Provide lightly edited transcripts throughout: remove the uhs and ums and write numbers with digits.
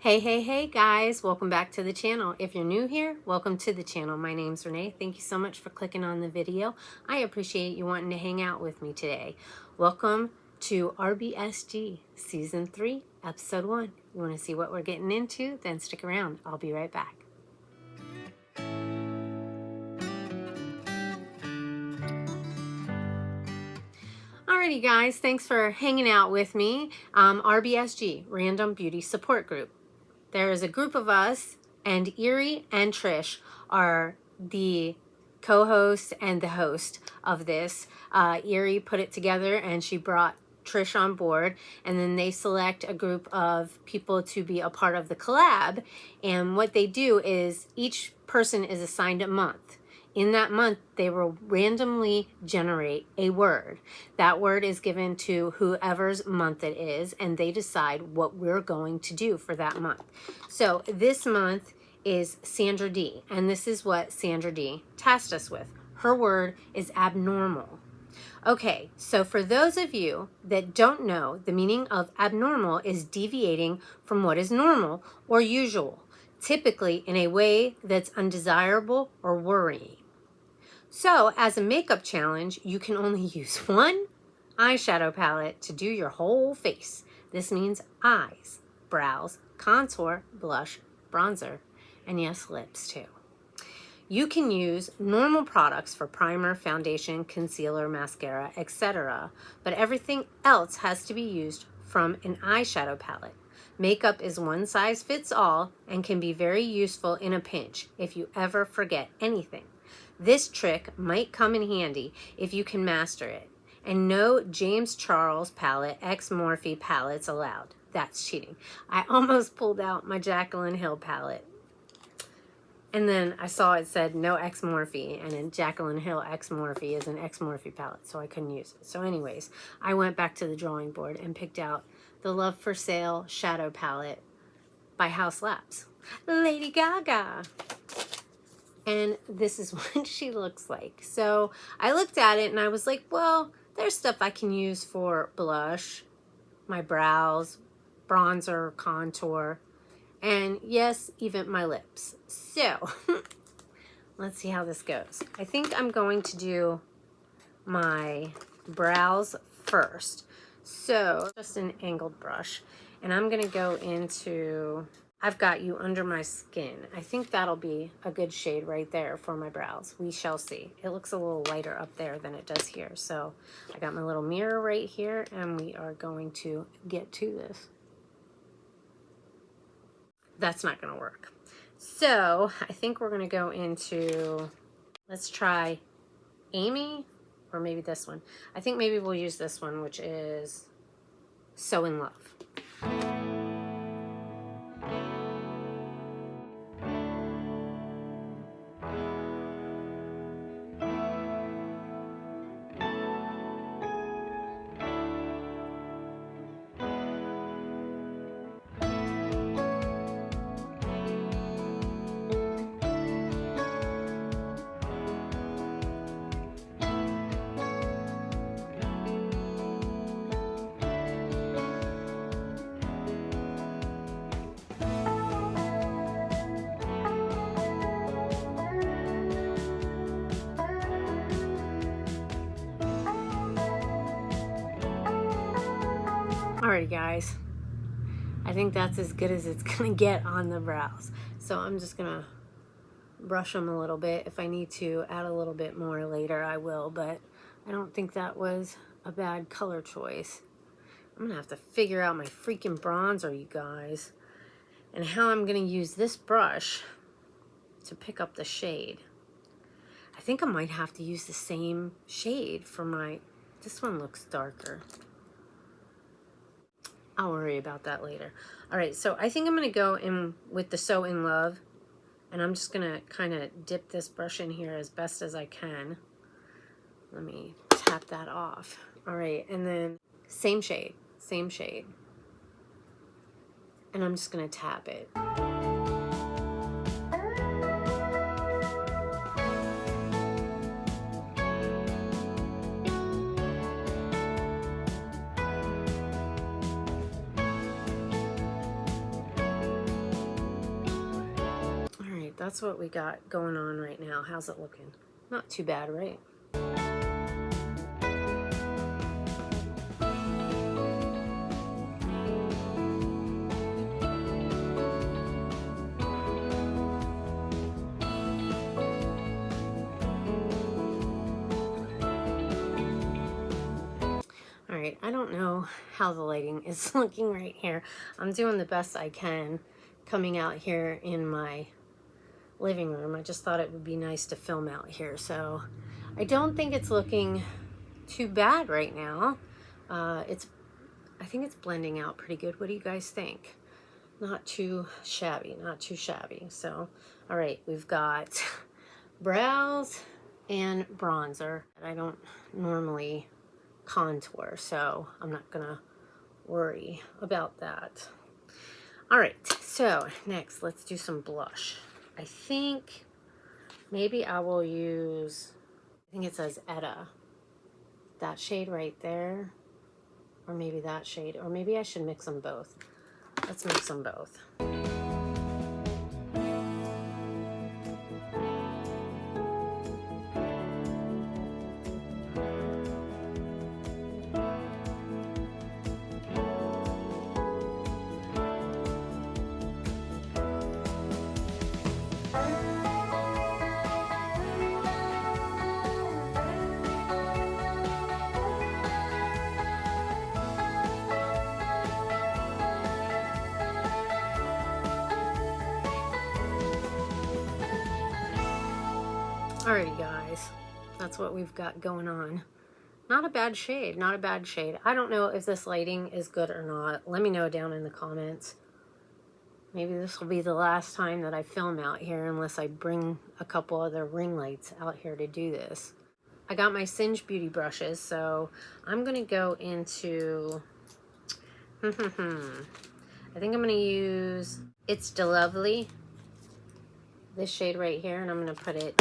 Hey guys, welcome back to the channel. If you're new here, welcome to the channel. My name's Renee. Thank you so much for clicking on the video. I appreciate you wanting to hang out with me today. Welcome to Rbsg Season 3, Episode 1. You want to see what we're getting into? Then stick around. I'll be right back. Alrighty guys, thanks for hanging out with me. Rbsg, Random Beauty Support Group. There is a group of us, and Erie and Trish are the co-host and the host of this. Erie put it together and she brought Trish on board, and then they select a group of people to be a part of the collab. And what they do is each person is assigned a month. In that month, they will randomly generate a word. That word is given to whoever's month it is, and they decide what we're going to do for that month. So this month is Sandra Dee, and this is what Sandra Dee tasked us with. Her word is abnormal. Okay, so for those of you that don't know, the meaning of abnormal is deviating from what is normal or usual, typically in a way that's undesirable or worrying. So as a makeup challenge, you can only use one eyeshadow palette to do your whole face. This means eyes, brows, contour, blush, bronzer, and yes, lips too. You can use normal products for primer, foundation, concealer, mascara, etc., but everything else has to be used from an eyeshadow palette. Makeup is one size fits all and can be very useful in a pinch if you ever forget anything. This trick might come in handy if you can master it. And no James Charles palette, X Morphe palettes allowed. That's cheating. I almost pulled out my Jaclyn Hill palette. And then I saw it said no X Morphe, and in Jaclyn Hill X Morphe is an X Morphe palette, so I couldn't use it. So anyways, I went back to the drawing board and picked out the Love for Sale Shadow Palette by House Labs. Lady Gaga. And this is what she looks like. So I looked at it and I was like, well, there's stuff I can use for blush, my brows, bronzer, contour, and yes, even my lips. So let's see how this goes. I think I'm going to do my brows first. So just an angled brush, and I'm gonna go into I've Got You Under My Skin. I think that'll be a good shade right there for my brows. We shall see. It looks a little lighter up there than it does here. So I got my little mirror right here, and we are going to get to this. That's not gonna work. So I think we're gonna go into, let's try Amy, or maybe this one. I think maybe we'll use this one, which is So in Love. Alrighty guys, I think that's as good as it's gonna get on the brows. So I'm just gonna brush them a little bit. If I need to add a little bit more later, I will, but I don't think that was a bad color choice. I'm gonna have to figure out my freaking bronzer, you guys, and how I'm gonna use this brush to pick up the shade. I think I might have to use the same shade for my, this one looks darker. I'll worry about that later. All right, so I think I'm gonna go in with the So in Love, and I'm just gonna kind of dip this brush in here as best as I can. Let me tap that off. All right, and then same shade. And I'm just gonna tap it. that's what we got going on right now. How's it looking? Not too bad, right? Alright, I don't know how the lighting is looking right here. I'm doing the best I can coming out here in my living room. I just thought it would be nice to film out here. So I don't think it's looking too bad right now. I think it's blending out pretty good. What do you guys think? Not too shabby, not too shabby. So, all right, we've got brows and bronzer. I don't normally contour, so I'm not gonna worry about that. All right, so next let's do some blush. I think maybe I will use, I think it says Etta, that shade right there, or maybe that shade, or maybe I should mix them both. Let's mix them both. Alrighty guys, that's what we've got going on. Not a bad shade, not a bad shade. I don't know if this lighting is good or not. Let me know down in the comments. Maybe this will be the last time that I film out here unless I bring a couple other ring lights out here to do this. I got my Singe beauty brushes, so I'm gonna go into, I think I'm gonna use It's Delovely, this shade right here, and I'm gonna put it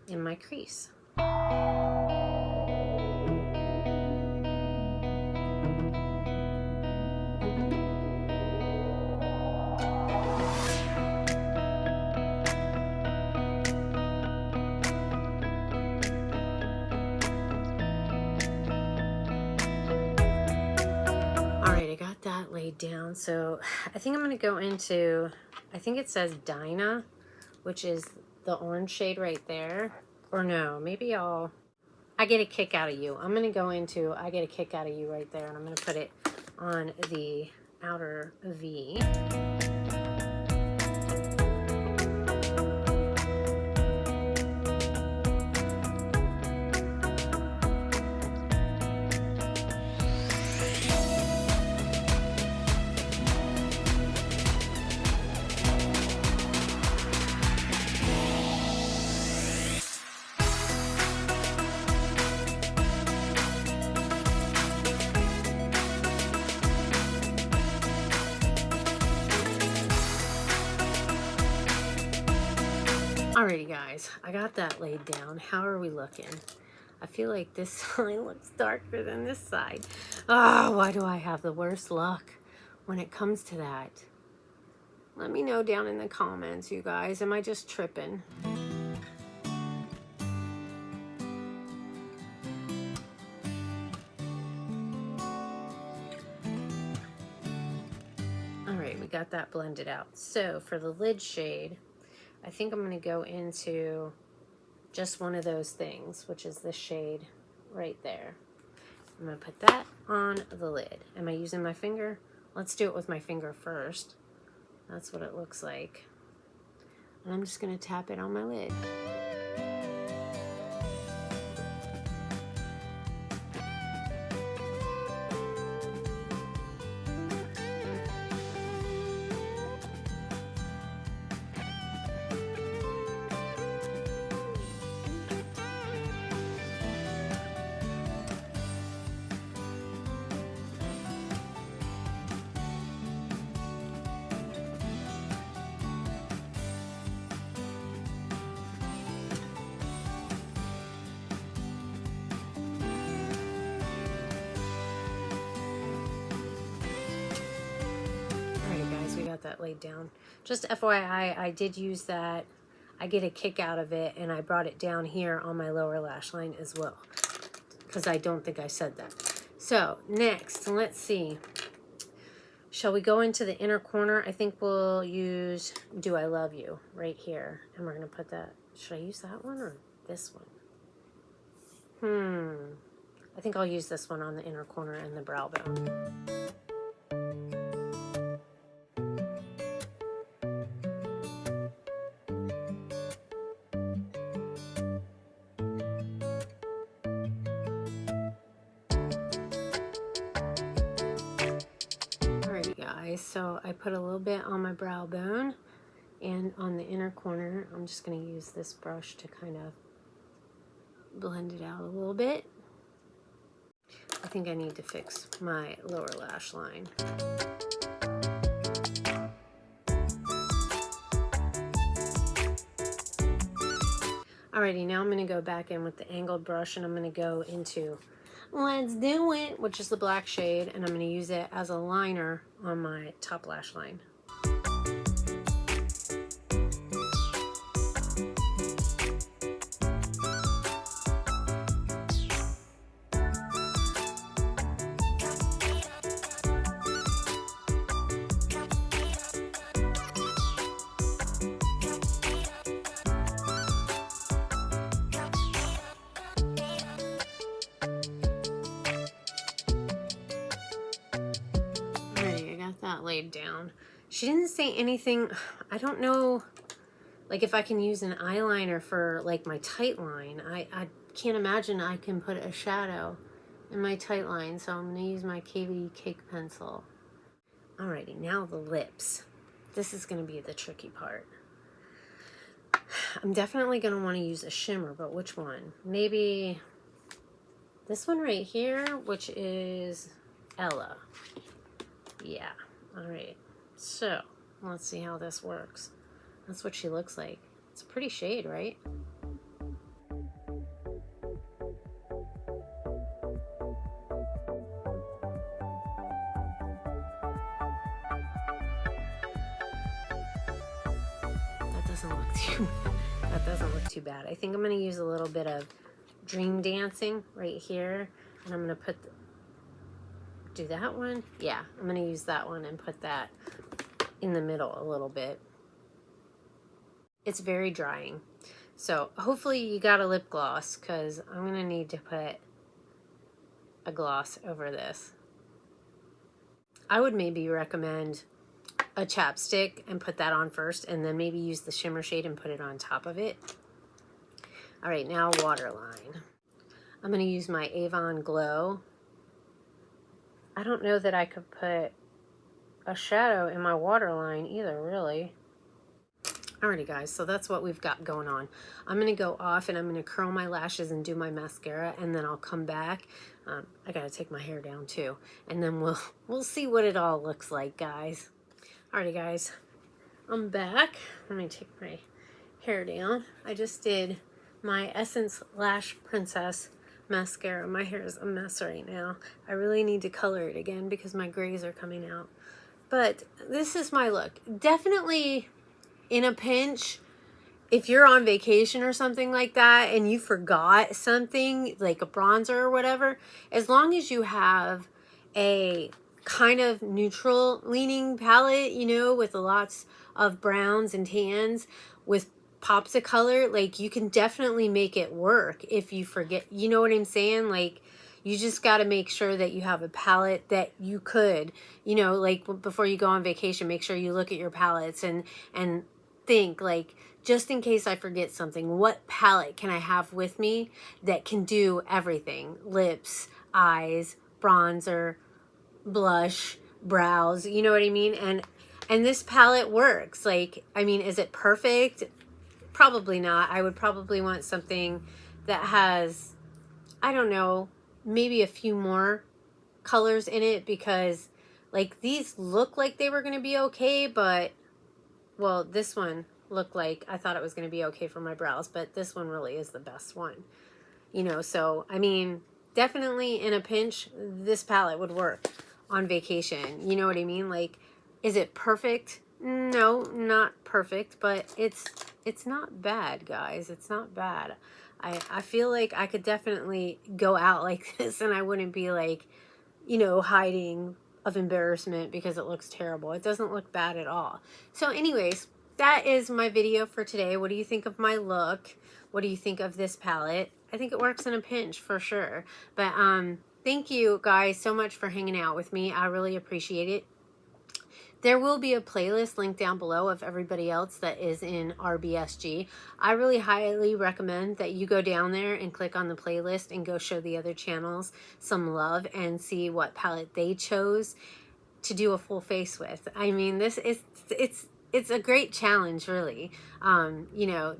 in my crease. Alright, I got that laid down, so I think I'm gonna go into, I think it says Dinah, which is the orange shade right there. Or no, maybe I Get a Kick Out of You. I'm going to go into I Get a Kick Out of You right there, and I'm going to put it on the outer V. Alrighty guys, I got that laid down. How are we looking? I feel like this side looks darker than this side. Oh, why do I have the worst luck when it comes to that? Let me know down in the comments, you guys. Am I just tripping? Alright, we got that blended out. So for the lid shade, I think I'm going to go into just one of those things, which is this shade right there. I'm going to put that on the lid. Am I using my finger? Let's do it with my finger first. That's what it looks like. And I'm just going to tap it on my lid. that laid down. Just FYI, I did use that. I get a kick out of it, and I brought it down here on my lower lash line as well, because I don't think I said that. So next, let's see. Shall we go into the inner corner? I think we'll use Do I Love You right here. And we're going to put that. Should I use that one or this one? I think I'll use this one on the inner corner and the brow bone. So I put a little bit on my brow bone, and on the inner corner I'm just going to use this brush to kind of blend it out a little bit. I think I need to fix my lower lash line. Alrighty, now I'm going to go back in with the angled brush, and I'm going to go into Let's Do It, which is the black shade, and I'm going to use it as a liner on my top lash line. Laid down. She didn't say anything. I don't know, like, if I can use an eyeliner for like my tight line. I can't imagine I can put a shadow in my tight line, so I'm gonna use my KV Cake pencil. Alrighty, now the lips. This is gonna be the tricky part. I'm definitely gonna want to use a shimmer, but which one? Maybe this one right here, which is Ella. Yeah. All right, so let's see how this works. That's what she looks like. It's a pretty shade, right? That doesn't look too bad. I think I'm gonna use a little bit of Dream Dancing right here, and I'm gonna put do that one. Yeah, I'm gonna use that one and put that in the middle a little bit. It's very drying, so hopefully you got a lip gloss, because I'm gonna need to put a gloss over this. I would maybe recommend a chapstick and put that on first, and then maybe use the shimmer shade and put it on top of it. All right, now waterline. I'm gonna use my Avon Glow. I don't know that I could put a shadow in my waterline either, really. Alrighty guys, so that's what we've got going on. I'm going to go off and I'm going to curl my lashes and do my mascara, and then I'll come back. I got to take my hair down too, and then we'll see what it all looks like, guys. Alrighty guys, I'm back. Let me take my hair down. I just did my Essence Lash Princess mascara. My hair is a mess right now. I really need to color it again because my grays are coming out. But this is my look. Definitely in a pinch, if you're on vacation or something like that and you forgot something like a bronzer or whatever, as long as you have a kind of neutral leaning palette, you know, with lots of browns and tans with pops of color, like, you can definitely make it work if you forget, you know what I'm saying? Like, you just got to make sure that you have a palette that you could, you know, like, before you go on vacation, make sure you look at your palettes and think, like, just in case I forget something, what palette can I have with me that can do everything? Lips, eyes, bronzer, blush, brows, you know what I mean? And this palette works. Like, I mean, is it perfect? Probably not. I would probably want something that has, I don't know, maybe a few more colors in it, because like these look like they were going to be okay, but well, this one looked like I thought it was going to be okay for my brows, but this one really is the best one, you know? So, I mean, definitely in a pinch, this palette would work on vacation. You know what I mean? Like, is it perfect? No, not perfect, but it's not bad, guys. It's not bad. I feel like I could definitely go out like this and I wouldn't be like, you know, hiding of embarrassment because it looks terrible. It doesn't look bad at all. So anyways, that is my video for today. What do you think of my look? What do you think of this palette? I think it works in a pinch for sure. But thank you guys so much for hanging out with me. I really appreciate it. There will be a playlist linked down below of everybody else that is in Rbsg. I really highly recommend that you go down there and click on the playlist and go show the other channels some love and see what palette they chose to do a full face with. I mean, this is it's a great challenge, really. You know,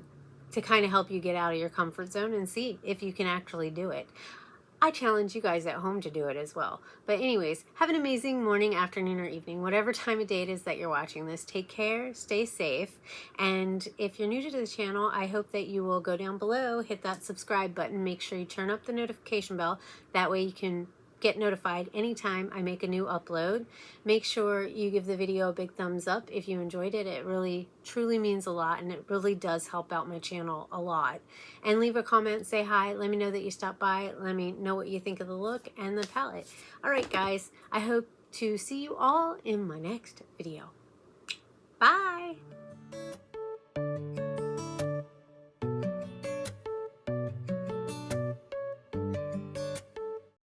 to kind of help you get out of your comfort zone and see if you can actually do it. I challenge you guys at home to do it as well. But anyways, have an amazing morning, afternoon, or evening, whatever time of day it is that you're watching this. Take care, stay safe, and if you're new to the channel, I hope that you will go down below, hit that subscribe button, make sure you turn up the notification bell. That way you can get notified anytime I make a new upload. Make sure you give the video a big thumbs up if you enjoyed it. It really truly means a lot, and it really does help out my channel a lot. And leave a comment, say hi, let me know that you stopped by, let me know what you think of the look and the palette. All right, guys, I hope to see you all in my next video. Bye.